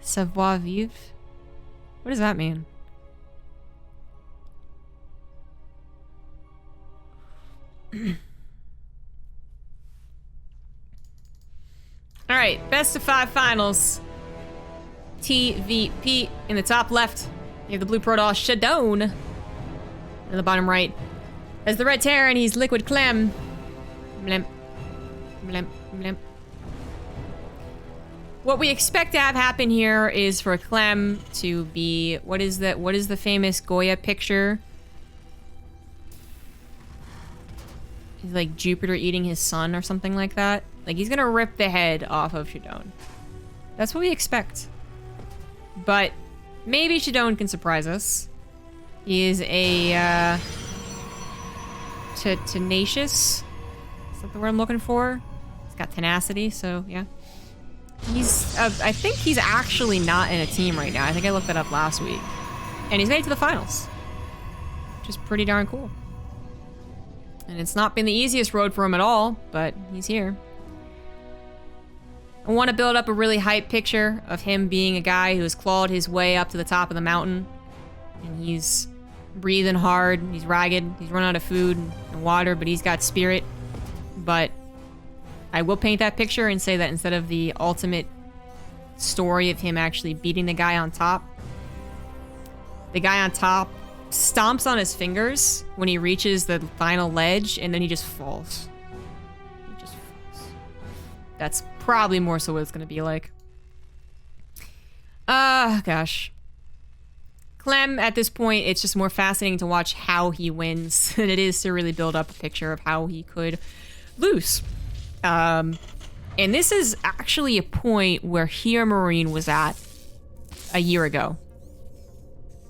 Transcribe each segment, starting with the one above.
Savoir vivre? What does that mean? Alright, best of 5 finals. TvP in the top left. You have the blue Protoss ShaDown. In the bottom right. As the red Terran, he's liquid Clem. Blimp. Blimp. Blimp. What we expect to have happen here is for Clem to be... What is the famous Goya picture? He's like Jupiter eating his son or something like that. Like, he's gonna rip the head off of ShaDown. That's what we expect. But maybe ShaDown can surprise us. He is a, tenacious? Is that the word I'm looking for? He's got tenacity, so yeah. He's, I think he's actually not in a team right now. I think I looked that up last week. And he's made it to the finals. Which is pretty darn cool. And it's not been the easiest road for him at all, but he's here. I want to build up a really hype picture of him being a guy who has clawed his way up to the top of the mountain. And he's breathing hard, he's ragged, he's run out of food and water, but he's got spirit. But I will paint that picture and say that instead of the ultimate story of him actually beating the guy on top stomps on his fingers when he reaches the final ledge, and then he just falls. He just falls. That's probably more so what it's gonna be like. Gosh. Clem, at this point, it's just more fascinating to watch how he wins than it is to really build up a picture of how he could lose. And this is actually a point where Here Marine was at a year ago.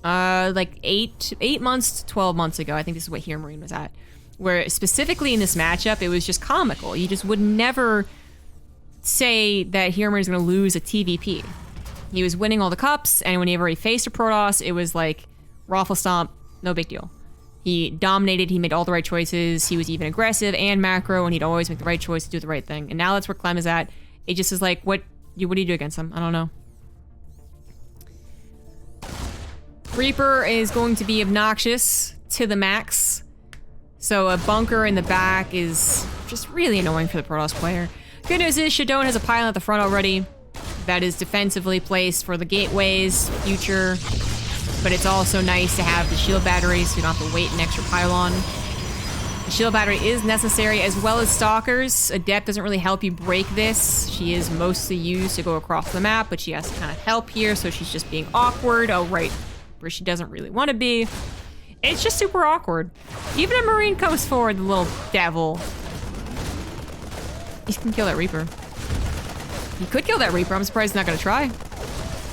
Like 8 months to 12 months ago, I think this is what Here Marine was at. Where specifically in this matchup, it was just comical. You just would never say that Here Marine is going to lose a TvP. He was winning all the cups, and whenever he faced a Protoss, it was like, raffle stomp, no big deal. He dominated, he made all the right choices, he was even aggressive and macro, and he'd always make the right choice to do the right thing. And now that's where Clem is at. It just is like, what do you do against him? I don't know. Reaper is going to be obnoxious to the max. So a bunker in the back is just really annoying for the Protoss player. Good news is ShaDown has a pylon at the front already that is defensively placed for the gateways, future. But it's also nice to have the shield battery so you don't have to wait an extra pylon. The shield battery is necessary as well as stalkers. Adept doesn't really help you break this. She is mostly used to go across the map, but she has to kind of help here, so she's just being awkward. Oh, right. Where she doesn't really want to be. It's just super awkward. Even a Marine comes forward, the little devil. He can kill that Reaper. He could kill that Reaper. I'm surprised he's not going to try.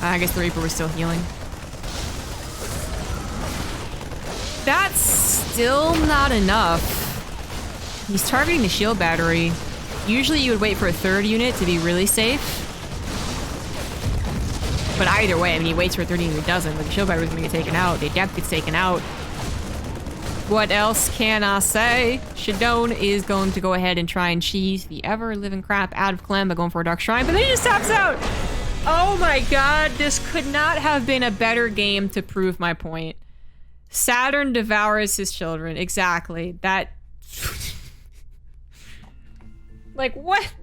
I guess the Reaper was still healing. That's still not enough. He's targeting the shield battery. Usually you would wait for a third unit to be really safe. But either way, I mean, he waits for a third unit, he doesn't. But the shield battery's gonna get taken out. The Adept gets taken out. What else can I say? ShaDown is going to go ahead and try and cheese the ever-living crap out of Clem by going for a Dark Shrine, but then he just taps out! Oh my god, this could not have been a better game to prove my point. Saturn devours his children. Exactly. That... like, what?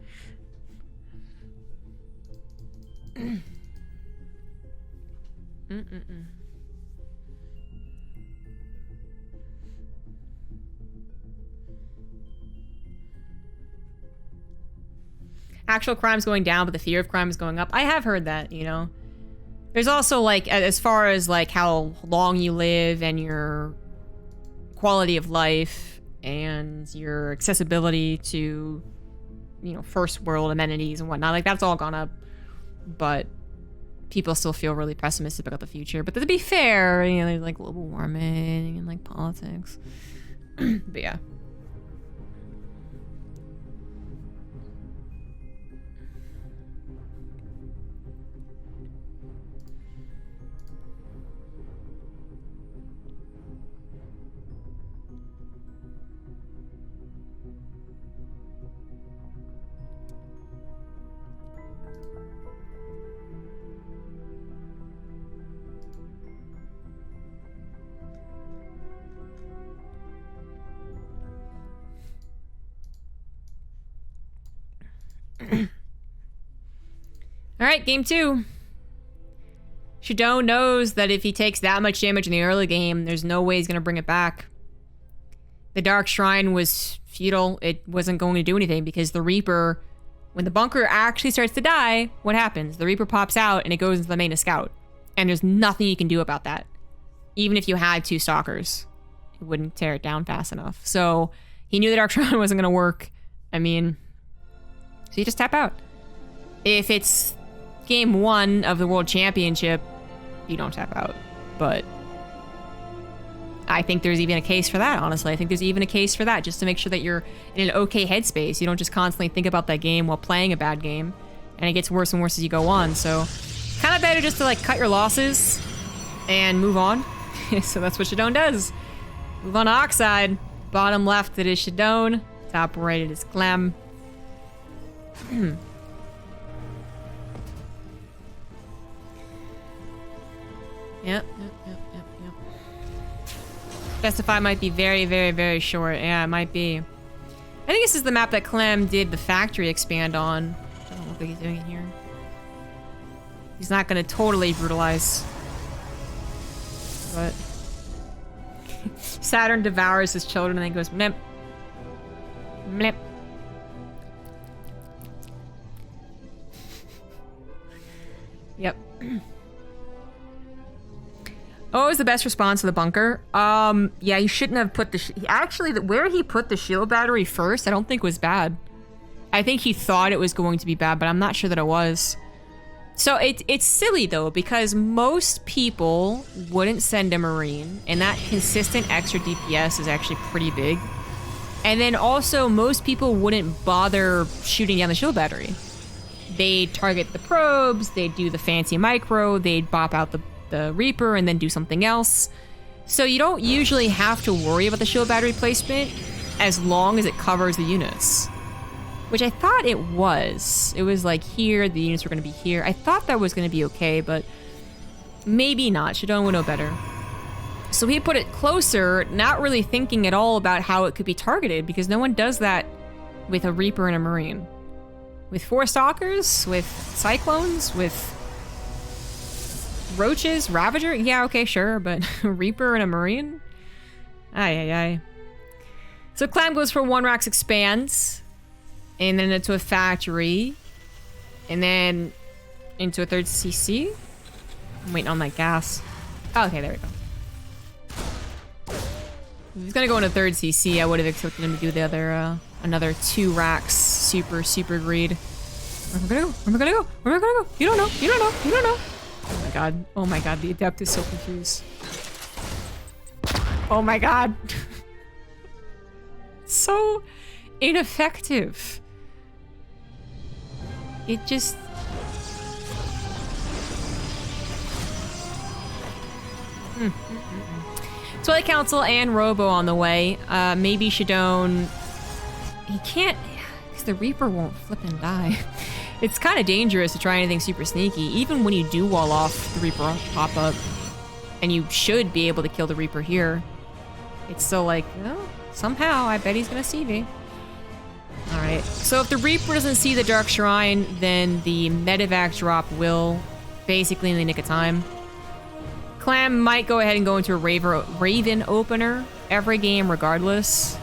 Actual crime's going down, but the fear of crime is going up. I have heard that, you know. There's also, like, as far as, like, how long you live and your quality of life and your accessibility to, you know, first world amenities and whatnot, like, that's all gone up. But people still feel really pessimistic about the future. But to be fair, you know, there's, like, global warming and, like, politics. But yeah. All right, game 2. ShaDown knows that if he takes that much damage in the early game, there's no way he's going to bring it back. The Dark Shrine was futile. It wasn't going to do anything because the Reaper, when the bunker actually starts to die, what happens? The Reaper pops out and it goes into the main of Scout. And there's nothing you can do about that. Even if you had 2 Stalkers, it wouldn't tear it down fast enough. So he knew the Dark Shrine wasn't going to work. I mean, so you just tap out. If it's game 1 of the World Championship, you don't tap out. But I think there's even a case for that, honestly. I think there's even a case for that, just to make sure that you're in an okay headspace. You don't just constantly think about that game while playing a bad game. And it gets worse and worse as you go on. So kind of better just to like cut your losses and move on. So that's what ShaDown does. Move on to Oxide. Bottom left it is ShaDown. Top right it is Clem. Yep. Justify might be very, very, very short. Yeah, it might be. I think this is the map that Clem did the factory expand on. I don't look like he's doing it here. He's not gonna totally brutalize. But Saturn devours his children and then goes mlip. Mlip. Yep. Oh, it was the best response to the bunker. Yeah, he shouldn't have put the... Actually, where he put the shield battery first, I don't think was bad. I think he thought it was going to be bad, but I'm not sure that it was. So it's silly, though, because most people wouldn't send a Marine, and that consistent extra DPS is actually pretty big. And then also, most people wouldn't bother shooting down the shield battery. They'd target the probes, they'd do the fancy micro, they'd bop out the Reaper and then do something else. So you don't usually have to worry about the shield battery placement as long as it covers the units. Which I thought it was. It was like here, the units were going to be here. I thought that was going to be okay, but maybe not. ShaDown would know better. So he put it closer, not really thinking at all about how it could be targeted, because no one does that with a Reaper and a Marine. With 4 Stalkers, with Cyclones, with Roaches, Ravager? Yeah, okay, sure, but Reaper and a Marine? Ay. So Clem goes for 1 Rax expands, and then into a factory, and then into a 3rd CC. I'm waiting on that gas. Oh, okay, there we go. If he's gonna go into 3rd CC, I would have expected him to do the other, another 2 Rax super greed. Where am I gonna go? Where am I gonna go? Where am I gonna go? You don't know. You don't know. You don't know. Oh my god, the Adept is so confused. Oh my god. So ineffective. It just... Twilight Council and Robo on the way. Maybe ShaDown... He can't... Because the Reaper won't flip and die. It's kind of dangerous to try anything super sneaky, even when you do wall off the Reaper pop up. And you should be able to kill the Reaper here. It's still like, well, somehow, I bet he's gonna see me. Alright, so if the Reaper doesn't see the Dark Shrine, then the medevac drop will, basically in the nick of time. Clem might go ahead and go into a Raven opener every game regardless.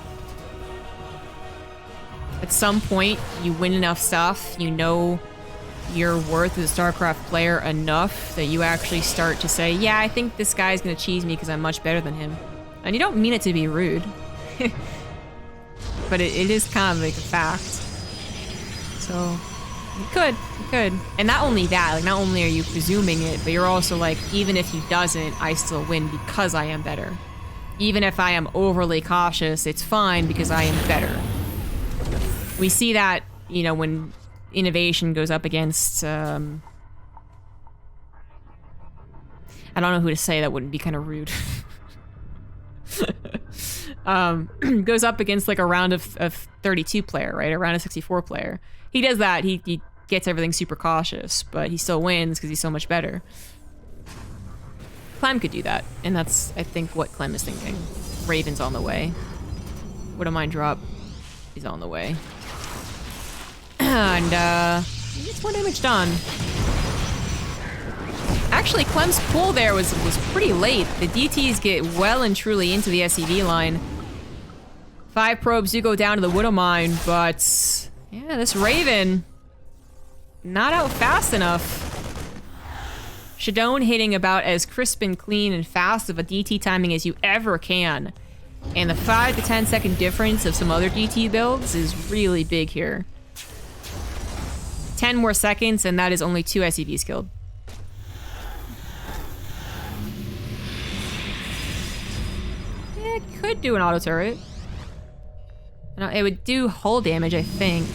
At some point, you win enough stuff, you know your worth as a StarCraft player enough that you actually start to say, yeah, I think this guy's gonna cheese me because I'm much better than him. And you don't mean it to be rude. But it is kind of like a fact. So, you could. And not only that, like not only are you presuming it, but you're also like, even if he doesn't, I still win because I am better. Even if I am overly cautious, it's fine because I am better. We see that, you know, when Innovation goes up against, I don't know who to say, that wouldn't be kind of rude. Goes up against like a round of 32 player, right? A round of 64 player. He does that, he gets everything super cautious, but he still wins because he's so much better. Clem could do that, and that's, I think, what Clem is thinking. Raven's on the way. Wouldn't mind drop. He's on the way. And, he gets more damage done. Actually, Clem's pull there was pretty late. The DTs get well and truly into the SCV line. 5 probes do go down to the Widow Mine, but yeah, this Raven not out fast enough. ShaDown hitting about as crisp and clean and fast of a DT timing as you ever can. And the 5 to 10 second difference of some other DT builds is really big here. 10 more seconds and that is only 2 SCVs killed. It could do an auto turret. No, it would do hull damage, I think.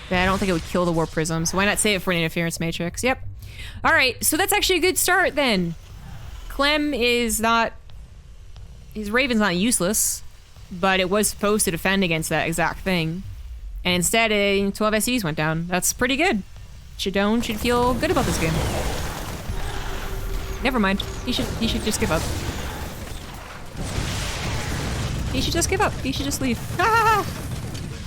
But I don't think it would kill the Warp Prism, so why not save it for an Interference Matrix? Yep. Alright, so that's actually a good start then. Clem is not... His Raven's not useless, but it was supposed to defend against that exact thing. And instead, 12 SCVs went down. That's pretty good. ShaDown should feel good about this game. Never mind. He should just give up. He should just give up. He should just leave.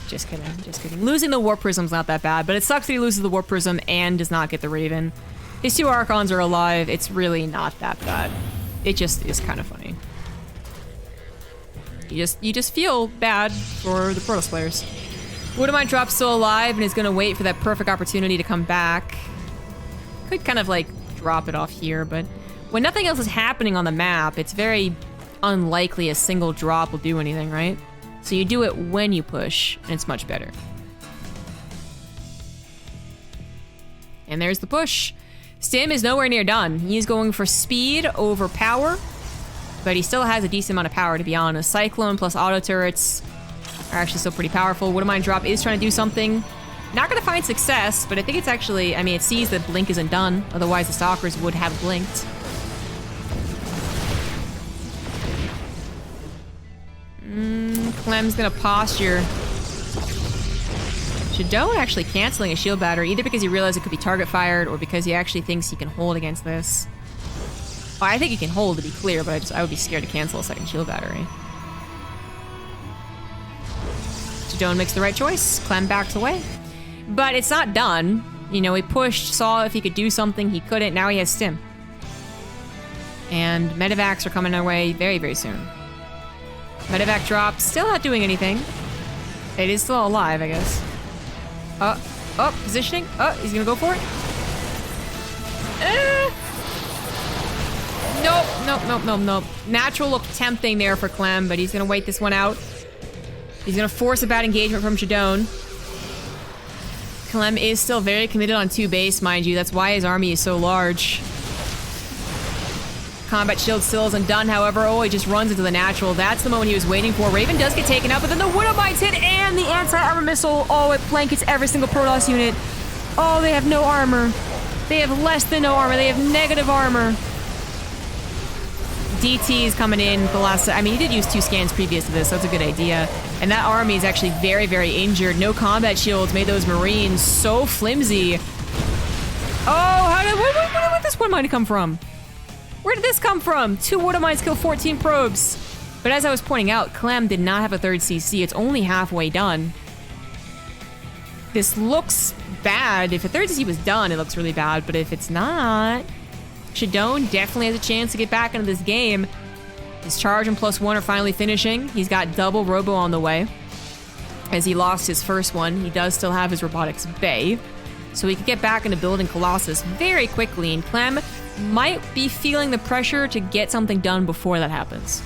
Just kidding. Just kidding. Losing the Warp Prism's not that bad, but it sucks that he loses the Warp Prism and does not get the Raven. His 2 Archons are alive. It's really not that bad. It just is kind of funny. You just feel bad for the Protoss players. Widowmine Drop's still alive and is going to wait for that perfect opportunity to come back. Could kind of like drop it off here, but when nothing else is happening on the map, it's very unlikely a single drop will do anything, right? So you do it when you push, and it's much better. And there's the push. Stim is nowhere near done. He's going for speed over power, but he still has a decent amount of power, to be honest. Cyclone plus auto turrets are actually still pretty powerful. Widowmine Drop is trying to do something. Not going to find success, but I think it's actually... I mean, it sees that Blink isn't done. Otherwise, the Stalkers would have blinked. Clem's going to posture. ShaDown actually canceling a shield battery, either because he realized it could be target fired or because he actually thinks he can hold against this. Well, I think he can hold, to be clear, but I would be scared to cancel a second shield battery. ShaDown makes the right choice. Clem backs away. But it's not done. You know, he pushed, saw if he could do something, he couldn't, now he has Stim. And medevacs are coming our way very, very soon. Medevac drop, still not doing anything. It is still alive, I guess. Positioning. He's gonna go for it. Nope. Natural looked tempting there for Clem, but he's gonna wait this one out. He's gonna force a bad engagement from ShaDown. Clem is still very committed on 2 base, mind you. That's why his army is so large. Combat shield still isn't done, however. Oh, he just runs into the natural. That's the moment he was waiting for. Raven does get taken out, but then the Widowmine's hit and the anti-armor missile. Oh, it blankets every single Protoss unit. Oh, they have no armor. They have less than no armor. They have negative armor. DT is coming in the last... I mean, he did use 2 scans previous to this, so that's a good idea. And that army is actually very, very injured. No combat shields made those Marines so flimsy. Oh, where did this Widowmine come from? Where did this come from? 2 Widowmines kill 14 probes. But as I was pointing out, Clem did not have a 3rd CC. It's only halfway done. This looks bad. If a 3rd CC was done, it looks really bad. But if it's not, ShaDown definitely has a chance to get back into this game. His charge and +1 are finally finishing. He's got double Robo on the way. As he lost his first one, he does still have his Robotics Bay. So he could get back into building Colossus very quickly. And Clem might be feeling the pressure to get something done before that happens.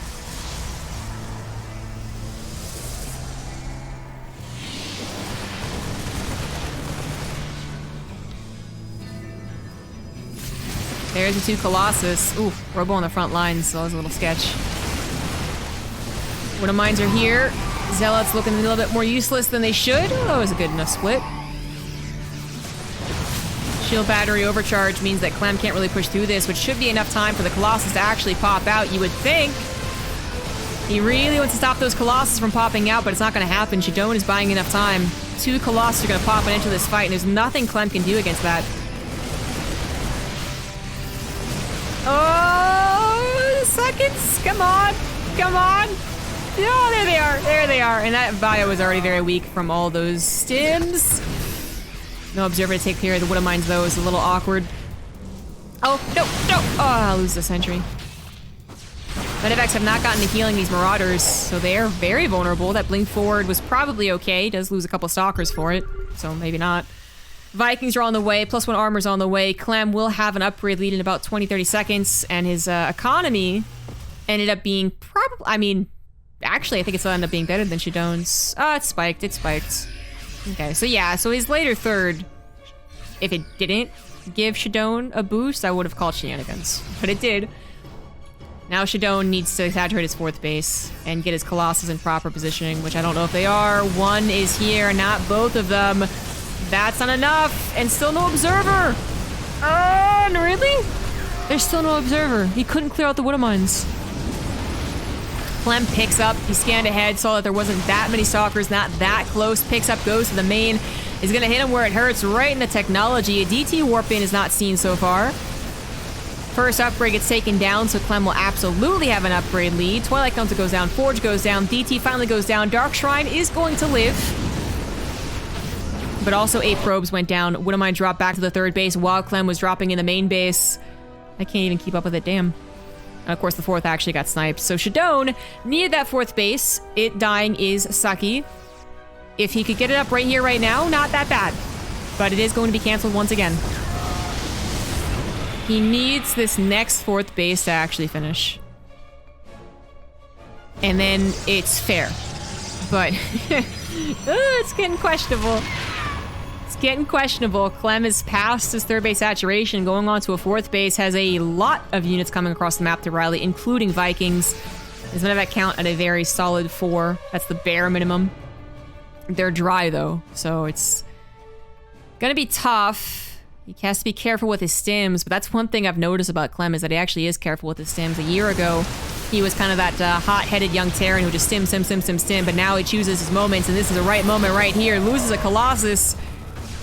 There's the 2 Colossus. Ooh, Robo on the front lines, so that was a little sketch. Widowmines are here. Zealots looking a little bit more useless than they should. Oh, that was a good enough split. Shield battery overcharge means that Clem can't really push through this, which should be enough time for the Colossus to actually pop out, you would think. He really wants to stop those Colossus from popping out, but it's not going to happen. ShaDown is buying enough time. 2 Colossus are going to pop into this fight, and there's nothing Clem can do against that. Oh, seconds! Come on! Come on! Oh, there they are! There they are! And that bio was already very weak from all those stims. No observer to take care of the Widowmines, though, is a little awkward. Oh, no, no. Oh, I'll lose the sentry. Medivacs have not gotten to healing these Marauders, so they are very vulnerable. That blink forward was probably okay. Does lose a couple stalkers for it, so maybe not. Vikings are on the way, +1 armor's on the way. Clem will have an upgrade lead in about 20-30 seconds, and his economy ended up being probably, I mean, actually, I think it's ended up being better than ShaDown's. Oh, it's spiked, it's spiked. Okay, so yeah, so his later third, if it didn't give ShaDown a boost, I would have called shenanigans, but it did. Now ShaDown needs to saturate his 4th base and get his Colossus in proper positioning, which I don't know if they are. One is here, not both of them. That's not enough, and still no Observer. Really? There's still no Observer. He couldn't clear out the Widow Mines. Clem picks up, he scanned ahead, saw that there wasn't that many Stalkers, not that close, picks up, goes to the main. Is gonna hit him where it hurts, right in the technology. A DT warp in is not seen so far. First upgrade gets taken down, so Clem will absolutely have an upgrade lead. Twilight Council goes down, Forge goes down, DT finally goes down, Dark Shrine is going to live. But also 8 probes went down. Widowmine dropped back to the 3rd base while Clem was dropping in the main base. I can't even keep up with it, damn. And of course the 4th actually got sniped. So ShaDown needed that 4th base. It dying is sucky. If he could get it up right here, right now, not that bad. But it is going to be canceled once again. He needs this next 4th base to actually finish. And then it's fair. But it's getting questionable. It's getting questionable. Clem is past his 3rd base saturation, going on to a 4th base, has a lot of units coming across the map to rally, including Vikings. His medevac count at a very solid 4. That's the bare minimum. They're dry though, so it's gonna be tough. He has to be careful with his stims, but that's one thing I've noticed about Clem is that he actually is careful with his stims. A year ago, he was kind of that hot-headed young Terran who just stim, but now he chooses his moments, and this is the right moment right here. Loses a Colossus.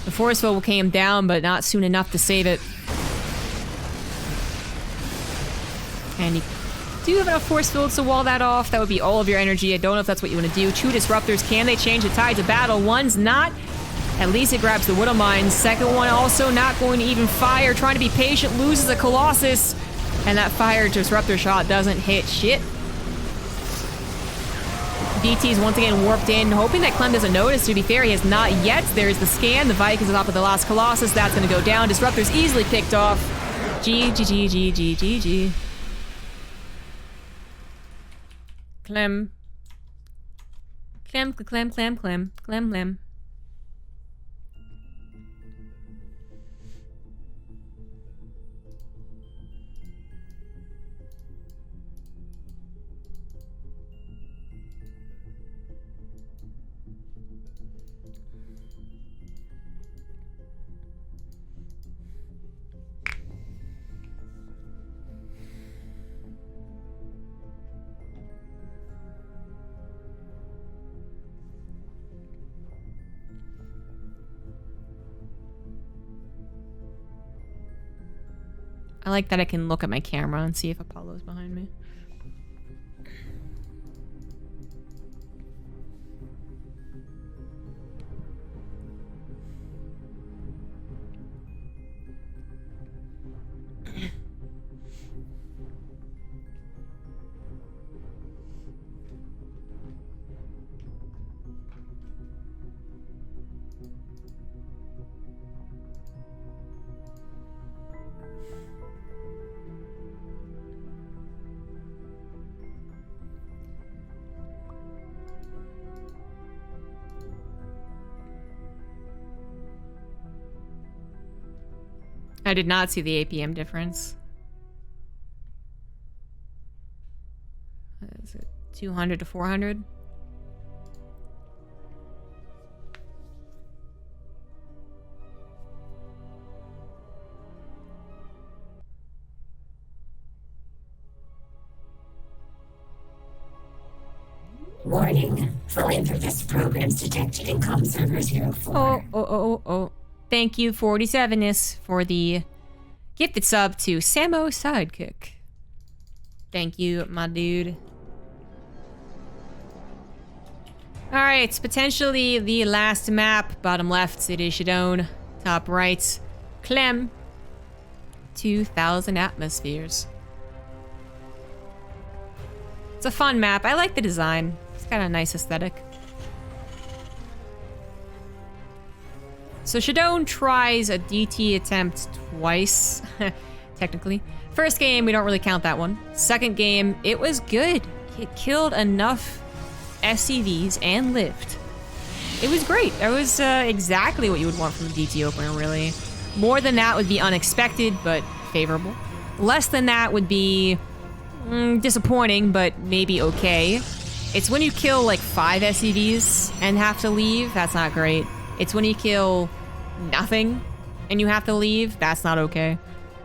The Force Field came down, but not soon enough to save it. And you do have enough Force Fields to wall that off. That would be all of your energy. I don't know if that's what you want to do. 2 Disruptors, can they change the tides of battle? One's not. At least it grabs the Widow Mines. Second one also not going to even fire. Trying to be patient, loses a Colossus. And that fire disruptor shot doesn't hit shit. DT's once again warped in, hoping that Clem doesn't notice. To be fair, he has not yet. There's the scan. The Vikings on top of the last Colossus. That's going to go down. Disruptor's easily picked off. G. Clem. I like that I can look at my camera and see if Apollo's behind me. I did not see the APM difference. Is it 200 to 400? Warning. Philanthropist programs detected in comm server 04. Oh. Thank you, 47ness, for the gifted sub to Samo Sidekick. Thank you, my dude. Alright, potentially the last map. Bottom left, it is ShaDown. Top right, Clem. 2,000 atmospheres. It's a fun map. I like the design. It's got a nice aesthetic. So ShaDown tries a DT attempt twice, technically. First game, we don't really count that one. Second game, it was good. It killed enough SCVs and lived. It was great. That was exactly what you would want from a DT opener, really. More than that would be unexpected, but favorable. Less than that would be disappointing, but maybe okay. It's when you kill like 5 SCVs and have to leave, that's not great. It's when you kill nothing and you have to leave, that's not okay.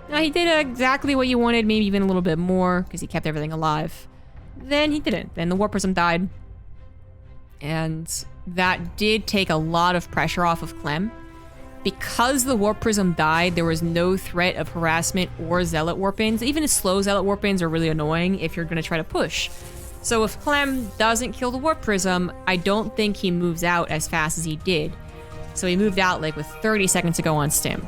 Now, he did exactly what you wanted, maybe even a little bit more, because he kept everything alive. Then he didn't. Then the Warp Prism died. And that did take a lot of pressure off of Clem. Because the Warp Prism died, there was no threat of harassment or Zealot Warp-ins. Even slow Zealot Warp-ins are really annoying if you're going to try to push. So if Clem doesn't kill the Warp Prism, I don't think he moves out as fast as he did. So he moved out like with 30 seconds to go on stim.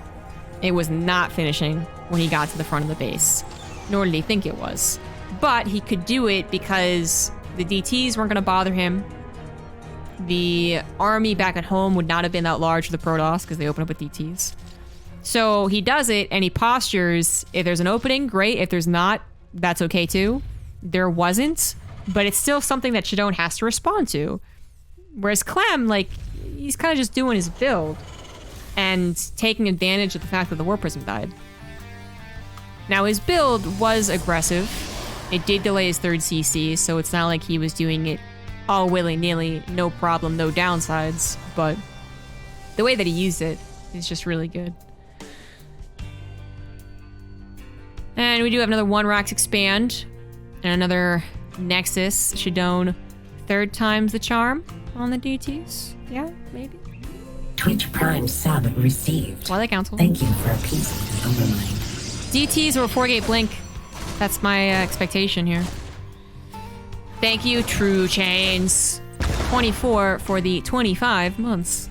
It was not finishing when he got to the front of the base, nor did he think it was. But he could do it because the DTs weren't going to bother him. The army back at home would not have been that large for the Protoss because they open up with DTs. So he does it and he postures. If there's an opening, great. If there's not, that's okay too. There wasn't, but it's still something that ShaDown has to respond to. Whereas Clem, like, he's kind of just doing his build and taking advantage of the fact that the Warp Prism died. Now, his build was aggressive. It did delay his third CC, so it's not like he was doing it all willy-nilly, no problem, no downsides, but the way that he used it is just really good. And we do have another 1 Rax expand and another Nexus. ShaDown, 3rd time's the charm on the DTs. Yeah, maybe. Twitch Prime sub received. Twilight Council. Thank you for appeasing the overmind. DTs or a 4-gate blink. That's my expectation here. Thank you, True Chains. 24 for the 25 months.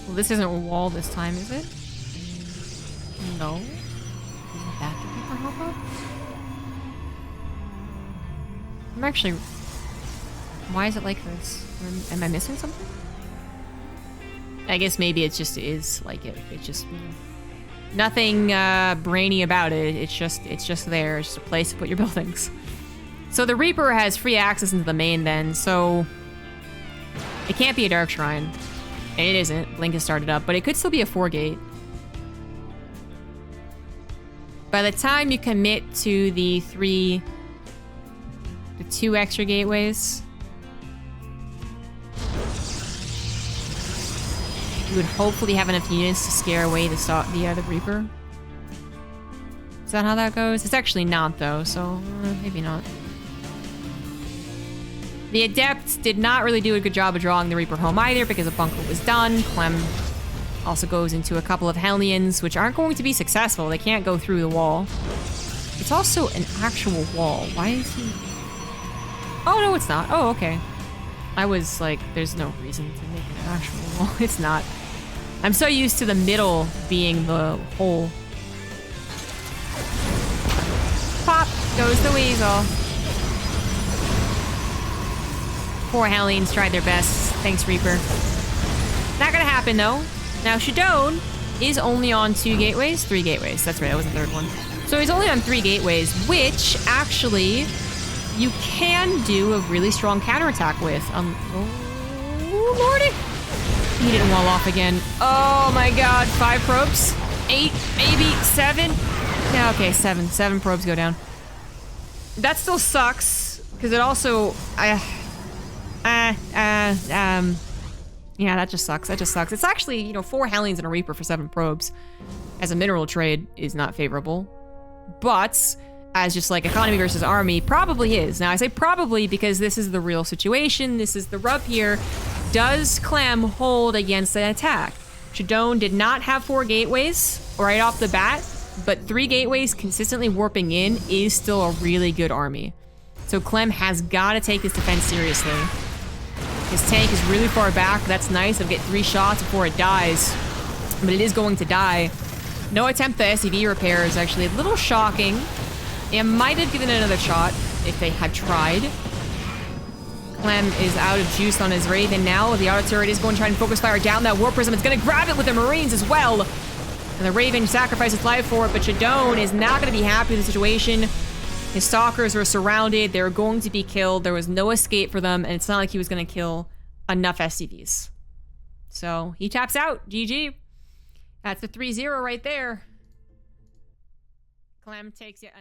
Well, this isn't a wall this time, is it? No. Is that the Reaper hop up? I'm actually... Why is it like this? Am I missing something? I guess maybe it just is like it. It's just, you know, nothing brainy about it. It's just there. It's just a place to put your buildings. So the Reaper has free access into the main then, so it can't be a Dark Shrine. And it isn't. Blink has started up, but it could still be a 4-gate. By the time you commit to the 2 extra gateways, you would hopefully have enough units to scare away the Reaper. Is that how that goes? It's actually not, though, so maybe not. The Adept did not really do a good job of drawing the Reaper home either because a bunker was done. Clem also goes into a couple of Hellions, which aren't going to be successful. They can't go through the wall. It's also an actual wall. Why is he... Oh, no, it's not. Oh, okay. I was like, there's no reason to make an actual wall. It's not. I'm so used to the middle being the hole. Pop goes the weasel. 4 Hellions tried their best. Thanks, Reaper. Not gonna happen, though. Now, ShaDown is only on 2 gateways? 3 gateways. That's right, that was the 3rd one. So he's only on 3 gateways, which, actually, you can do a really strong counterattack with. Oh, lordy! He didn't wall off again. Oh my god, 5 probes? 8, maybe 7? Yeah, okay, 7. 7 probes go down. That still sucks, because it also... yeah, that just sucks. That just sucks. It's actually, you know, 4 Hellions and a Reaper for 7 probes as a mineral trade is not favorable. But as just like economy versus army, probably is. Now, I say probably because this is the real situation. This is the rub here. Does Clem hold against an attack? ShaDown did not have 4 gateways right off the bat, but 3 gateways consistently warping in is still a really good army. So Clem has got to take this defense seriously. His tank is really far back. That's nice. He'll get 3 shots before it dies. But it is going to die. No attempt at SCV repair is actually a little shocking. They might have given it another shot if they had tried. Clem is out of juice on his Raven now. The auto turret is going to try and focus fire down that War Prism. It's going to grab it with the Marines as well. And the Raven sacrifices life for it, but ShaDown is not going to be happy with the situation. His Stalkers were surrounded. They were going to be killed. There was no escape for them, and it's not like he was going to kill enough SCVs. So he taps out. GG. That's a 3-0 right there. Clem takes it.